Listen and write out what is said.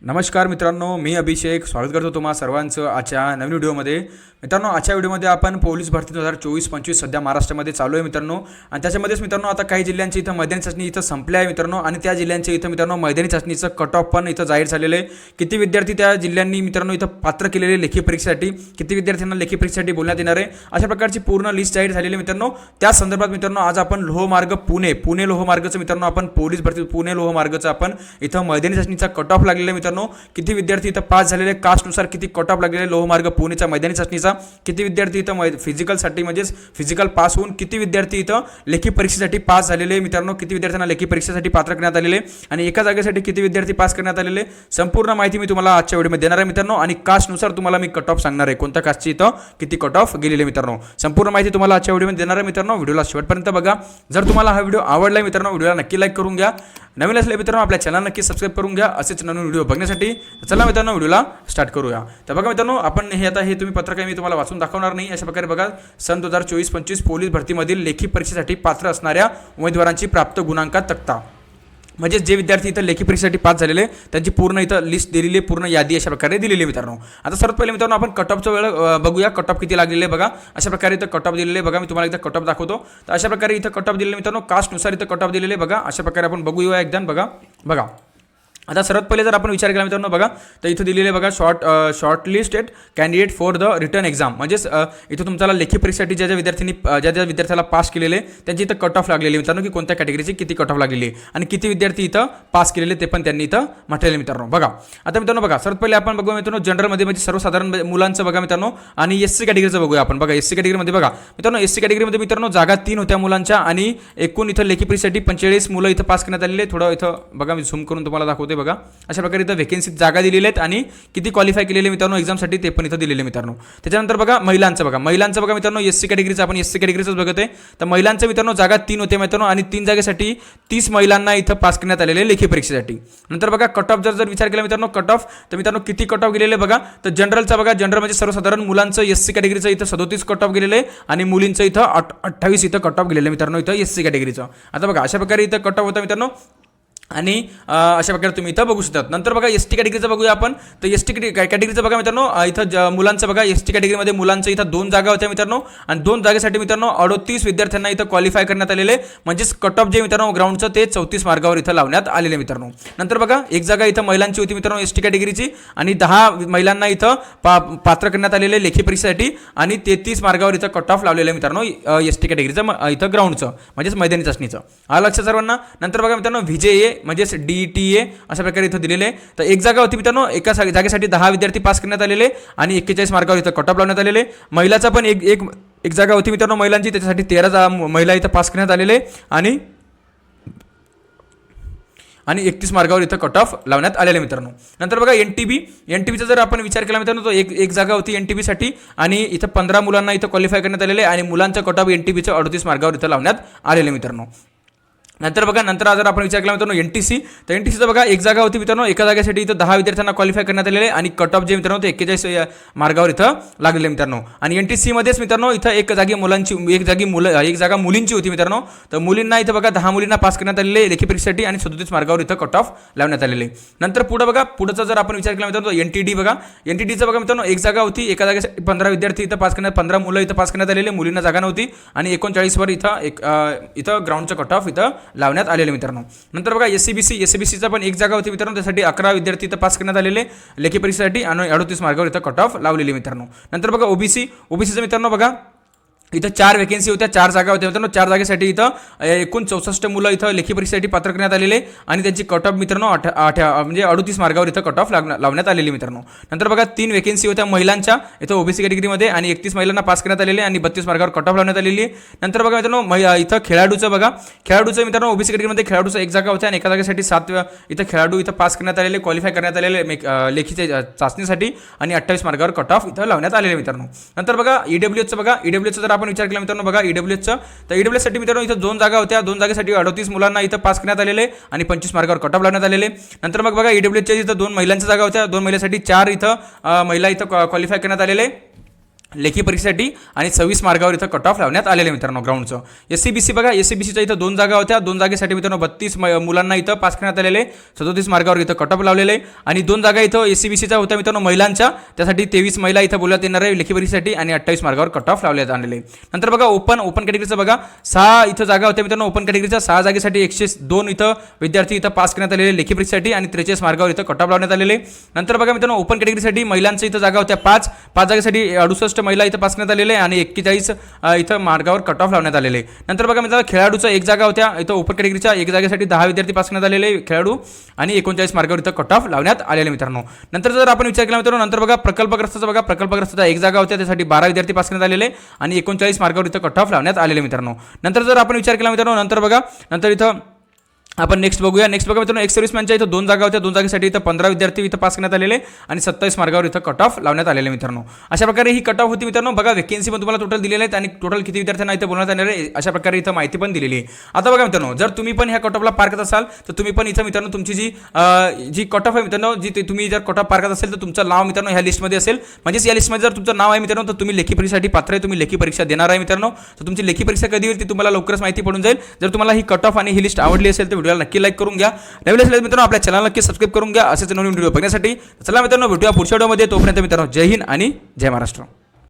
नमस्कार मित्रांनो, मी अभिषेक स्वागत करतो तुम्हा सर्वांचं आजच्या नवीन व्हिडिओमध्ये. मित्रांनो, आजच्या व्हिडिओमध्ये आपण पोलीस भरती 2024-25 सध्या महाराष्ट्रामध्ये चालू आहे मित्रांनो. आणि त्याच्यामध्येच मित्रांनो आता काही जिल्ह्यांची इथं मैदानी चाचणी इथं संपल्या आहे मित्रांनो. आणि त्या जिल्ह्यांचे इथं मित्रांनो मैदानी चाचणीचं कट ऑफ पण इथं जाहीर झालेलं आहे. किती विद्यार्थी त्या जिल्ह्यांनी मित्रांनो इथं पात्र केलेले लेखी परीक्षेसाठी, किती विद्यार्थ्यांना लेखी परीक्षेसाठी बोलण्यात येणार आहे, अशा प्रकारची पूर्ण लिस्ट जाहीर झालेली आहे मित्रांनो. त्या संदर्भात मित्रांनो आज आपण लोहमार्ग पुणे लोहमार्गचं मित्रांनो आपण पोलीस भरती पुणे लोहमार्गचं आपण इथं मैदानी चाचणीचा कट ऑफ लागलेला आहे मित्रांनो. किती विद्यार्थी इथं पास झालेले, कास्टनुसार किती कट ऑफ लागलेले लोहमार्ग पुणेचा मैदानी चाचणीचा, किती विद्यार्थी इथं फिजिकलसाठी म्हणजेच फिजिकल पास होऊन किती विद्यार्थी इथं लेखी परीक्षेसाठी पास झालेले मित्रांनो, किती विद्यार्थ्यांना लेखी परीक्षेसाठी पात्र करण्यात आलेले आणि एका जागेसाठी किती विद्यार्थी पास करण्यात आलेले, संपूर्ण माहिती मी तुम्हाला आजच्या व्हिडिओमध्ये देणार आहे मित्रांनो. आणि कास्टनुसार तुम्हाला मी कट ऑफ सांगणार आहे, कोणत्या कास्टची इथं किती कट ऑफ गेलेले मित्रांनो. संपूर्ण माहिती तुम्हाला आजच्या व्हिडिओमध्ये देणार आहे मित्रांनो. व्हिडिओला शेवटपर्यंत बघा. जर तुम्हाला हा व्हिडिओ आवडला मित्रांनो, व्हिडिओला नक्की लाईक करून घ्या. नवीन असले मित्रांनो आपल्या चॅनल नक्की सबस्क्राईब करून घ्या असेच नवीन व्हिडिओ बघण्यासाठी. चला मित्रांनो व्हिडिओला स्टार्ट करूया. तर बघा मित्रांनो, आपण हे तुम्ही पत्रक मी तुम्हाला वाचून दाखवणार नाही. अशा प्रकारे बघा, सन 2024-25 पोलीस भरतीमधील लेखी परीक्षेसाठी पात्र असणाऱ्या उमेदवारांची प्राप्त गुणांकात तक्ता, म्हणजे जे विद्यार्थी इथं लेखी परीक्षेसाठी पास झालेले त्यांची पूर्ण इथं लिस्ट दिलेली, पूर्ण यादी अशा प्रकारे दिलेली मित्रांनो. आता सर्वात पहिले मित्रांनो आपण कट ऑफचा वेळ बघूया. कट ऑफ किती लागलेले बघा. अशा प्रकारे इथं कट ऑफ दिलेले बघा. मी तुम्हाला इथं कट ऑफ दाखवतो. तर अशा प्रकारे इथं कट ऑफ दिलेले मित्रांनो, कास्टनुसार इथं कट ऑफ दिलेले बघा. अशा प्रकारे आपण बघूया एकदा बघा. आता सर्वात पहिले जर आपण विचार केला मित्रांनो बघा, तर इथं दिलेले बघा short listed candidate for the return exam, म्हणजेच इथं तुमच्याला लेखी परीक्षेसाठी ज्या विद्यार्थ्याला पास केलेले त्यांची इथं कट ऑफ लागलेली मित्रांनो, की कोणत्या कॅटेगरीची किती कट ऑफ लागलेली आणि किती विद्यार्थी इथं पास केलेले ते पण त्यांनी इथं म्हटलेले मित्रांनो. बघा आता मित्रांनो बघा, सर्वात पहिले आपण बघूया मित्रांनो जनरलमध्ये म्हणजे सर्वसाधारण मुलांचं बघा मित्रांनो, आणि एससी कॅटेगरीचं बघूया आपण. बघा एससी कॅटेगरीमध्ये बघा मित्रांनो, एससी कॅटेगरीमध्ये मित्रांनो जागा 3 होत्या मुलांच्या आणि एकूण इथं लेखी परीक्षेसाठी 45 मुलं इथं पास करण्यात आलेले. थोडं इथं बघा, मी झूम करून तुम्हाला दाखवते बघा. अशा प्रकारे इथं व्हेकन्सी जागा दिलेले आहेत आणि किती क्वालिफाय केलेले मित्रांनो एक्झामसाठी ते पण इथं दिलेले मित्रांनो. त्याच्यानंतर बघा महिलांचं बघा मित्रांनो, एससी कॅटेगरीचं आपण एससी कॅटेगरीचंच बघत आहे. तर महिलांचं मित्रांनो जागा 3 होते मित्रांनो आणि 3 जागेसाठी 30 महिलांना इथं पास करण्यात आलेले लेखी परीक्षेसाठी. नंतर बघा कट ऑफ जर विचार केला मित्रांनो, कट ऑफ तर मित्रांनो किती कट ऑफ गेलेले बघा. तर जनरलचा बघा, जनरल म्हणजे सर्वसाधारण मुलांचं एससी कॅटेगरीचं इथं 37 कट ऑफ गेलेले आणि मुलींचं इथं 28 इथं कट ऑफ गेलेले मित्रांनो इथं एससी कॅटेगरीचं. आता बघा अशा प्रकारे इथं कट ऑफ होता मित्रांनो आणि अशा प्रकारे तुम्ही इथं बघू शकतात. नंतर बघा एस टी कॅटेगरीचं बघूया आपण. तर एस टी कॅटेगरीचं बघा मित्रांनो, इथं मुलांचं बघा, एस टी कॅटेगरीमध्ये मुलांचं इथं 2 जागा होत्या मित्रांनो आणि 2 जागेसाठी मित्रांनो 38 विद्यार्थ्यांना इथं क्वालिफाय करण्यात आलेले, म्हणजेच कट ऑफ जे मित्रांनो ग्राउंडचं ते 34 मार्गावर इथं लावण्यात आलेले मित्रांनो. नंतर बघा एक जागा इथं महिलांची होती मित्रांनो एस टी कॅटेगरीची आणि 10 महिलांना इथं पात्र करण्यात आलेले लेखी परीक्षेसाठी आणि 33 मार्गावर इथं कट ऑफ लावलेलं मित्रांनो एस टी कॅटेगरीचं इथं ग्राउंडचं म्हणजेच मैदानी चाचणीचं. हा लक्षात सर्वांना. नंतर बघा मित्रांनो व्हीजेए म्हणजेच DETA अशा प्रकारे इथं दिलेले. तर एक जागा होती मित्रांनो, एका जागेसाठी 10 विद्यार्थी पास करण्यात आलेले आणि 41 मार्कावर इथं कट ऑफ लावण्यात आलेले. महिलाचा पण एक जागा होती मित्रांनो महिलांची, त्याच्यासाठी 13 महिला इथं पास करण्यात आलेले आणि 31 मार्गावर इथं कट ऑफ लावण्यात आलेले मित्रांनो. नंतर बघा एनटीबीचा जर आपण विचार केला मित्रांनो, तो एक जागा होती एनटीबीसाठी आणि इथं 15 मुलांना इथं क्वालिफाय करण्यात आलेले आणि मुलांचं कट ऑफ एनटीबीचं 38 मार्गावर इथं लावण्यात आलेले मित्रांनो. नंतर बघा, नंतर जर आपण विचार केला मित्रांनो एनटीसी, तर एनटीसीचं बघा एक जागा होती मित्रांनो, एका जागेसाठी इथं 10 विद्यार्थ्यांना क्वालिफाय करण्यात आलेले आणि कट ऑफ जे मित्रांनो ते 41 मार्गावर इथं लागलेले मित्रांनो. आणि एनटीसीमध्येच मित्रांनो इथं एक जागा मुलींची होती मित्रांनो. तर मुलींना इथं बघा 10 मुलींना पास करण्यात आलेले लेखी परीक्षेसाठी आणि 37 मार्गावर इथं कट ऑफ लावण्यात आलेले. नंतर पुढं बघा, पुढचा जर आपण विचार केला मित्रांनो एनटीडी बघा, एनटीडीचं बघा मित्रांनो एक जागा होती, एका जागेसाठी 15 विद्यार्थी इथं पास करण्यात 15 मुलं इथं पास करण्यात आलेले, मुलींना जागा नव्हती आणि 39 वर इथं ग्राउंडचं कट ऑफ इथं लावण्यात आलेले मित्रांनो. नंतर बघा एससीबीसीचा पण एक जागा होती मित्रांनो, त्यासाठी 11 विद्यार्थी इथं पास करण्यात आलेले लेखी परीक्षेसाठी आणि 38 मार्गावर इथं कट ऑफ लावलेले मित्रांनो. नंतर बघा ओबीसीचं मित्रांनो बघा, इथं 4 वेकेन्सी होत्या, 4 जागा होत्या मित्रांनो. 4 जागेसाठी इथं एकूण 64 मुलं इथं लेखी परीक्षेसाठी पात्र करण्यात आलेले आणि त्यांची कट ऑफ मित्रांनो म्हणजे 38 मार्गावर इथं कट ऑफ लावण्यात आलेली मित्रांनो. नंतर बघा 3 वेकेन्सी होत्या महिलांच्या इथं ओबीसी कॅटेगरीमध्ये आणि 31 महिलांना पास करण्यात आलेले आणि 32 मार्गावर कट ऑफ लावण्यात आलेली. नंतर बघा मित्रांनो इथं खेळाडूचं मित्रांनो ओबीसी कॅटेगरीमध्ये खेळाडूचं एक जागा होत्या आणि एका जागेसाठी 7 इथं खेळाडू इथं पास करण्यात आलेले, क्वालिफाय करण्यात आलेले लेखीच्या चाचणीसाठी आणि 28 मार्गावर कट ऑफ इथं लावण्यात आलेले मित्रांनो. नंतर बघा ईडब्ल्यूएचचं जर आपण विचार केला मित्रांनो बघा ईडब्ल्यूएचचं, तर ईडब्ल्यूएचसाठी मित्रांनो इथं 2 जागा होत्या, 2 जागेसाठी 38 मुलांना इथं पास करण्यात आलेले आणि 25 मार्गावर कट ऑफ लावण्यात आलेले. नंतर मग बघा ईडब्ल्यूएचच्या इथं 2 महिलांच्या जागा होत्या, 2 महिलांसाठी 4 इथं महिला इथं क्वालिफाय करण्यात आलेले लेखी परीक्षेसाठी आणि 26 मार्गावर इथं कट ऑफ लावण्यात आलेले मित्रांनो ग्राउंडचं. SCBC बघा, SCBCच्या इथं 2 जागा होत्या. 2 जागेसाठी मित्रांनो 32 मुलांना इथं पास करण्यात आलेले, 37 मार्गावर इथं कट ऑफ लावलेले. आणि 2 जागा इथं SCBCच्या होत्या मित्रांनो महिलांच्या, त्यासाठी 23 महिला इथं बोलवण्यात येणार आहे लेखी परीक्षेसाठी आणि 28 मार्गावर कट ऑफ लावण्यात आलेले. नंतर बघा ओपन कॅटेगरीचं बघा 6 इथं जागा होत्या मित्रांनो. ओपन कॅटेगरीच्या 6 जागेसाठी 102 इथं विद्यार्थी इथं पास करण्यात आलेले लेखी परीक्षेसाठी आणि 43 मार्गावर इथं कट ऑफ लावण्यात आलेले. नंतर बघा मित्रांनो ओपन कॅटेगरीसाठी महिलांच्या इथं जागा होत्या 5 जागेसाठी 68 महिला इथं पास करण्यात आलेले आणि 41 इथं मार्गावर कट ऑफ लावण्यात आलेले. नंतर बघा मित्रांनो खेळाडूचं 1 जागा होत्या इथं ओपन कॅटेगरीच्या 1 जागेसाठी 10 विद्यार्थी पास करण्यात आलेले खेळाडू आणि 39 मार्गावर इथं कट ऑफ लावण्यात आलेले मित्रांनो. नंतर जर आपण विचार केला मित्रांनो, नंतर बघा प्रकल्पग्रस्ताचा बघा, प्रकल्पग्रस्ताचा 1 जागा होत्या त्यासाठी 12 विद्यार्थी पास करण्यात आलेले आणि 39 मार्गावर इथं कट ऑफ लावण्यात आलेले मित्रांनो. नंतर जर आपण विचार केला मित्रांनो, नंतर बघा नंतर इथं आपण नेक्स्ट बघूया. नेक्स्ट बघा मित्रांनो, एक्स सर्व्हिसमॅनच्या इथं 2 जागा होत्या. 2 जागेसाठी इथं 15 विद्यार्थी इथं पास करण्यात आलेले आणि 27 मार्गावर इथं कट ऑफ लावण्यात आलेले मित्रांनो. अशा प्रकारे ही कट ऑफ होती मित्रांनो. बघा वेकेन्सी पण तुम्हाला टोटल दिलेले आहेत आणि टोटल किती विद्यार्थ्यांना इथं बोलवण्यात येणार आहे अशा प्रकारे इथं माहिती पण दिलेली आहे. आता बघा मित्रांनो, जर तुम्ही पण ह्या कट ऑफला पार करत असाल तर तुम्ही पण इथं मित्रांनो तुमची जी कट ऑफ आहे मित्रांनो, जी तुम्ही जर कट ऑफ पार करत असेल तर तुमचं नाव मित्रांनो ह्या लिस्टमध्ये असेल. म्हणजेच या लिस्टमध्ये जर तुमचं नाव आहे मित्रांनो तर तुम्ही लेखी परीक्षेसाठी पात्र आहे, तुम्ही लेखी परीक्षा देणार आहे मित्रांनो. तर तुमची लेखी परीक्षा कधी होईल ती तुम्हाला लवकरच माहिती पडून जाईल. जर तुम्हाला ही कट ऑफ आणि ही लिस्ट आवडली असेल तर व्हिडिओला नक्की लाईक करून घ्या. नवीन असेल मित्रांनो आपल्या चॅनल नक्की सबस्क्राईब करून घ्या असेच नवीन व्हिडिओ बघण्यासाठी. चला मित्रांनो भेटूया पुढच्या व्हिडिओमध्ये. तोपर्यंत मित्रांनो जय हिंद आणि जय महाराष्ट्र.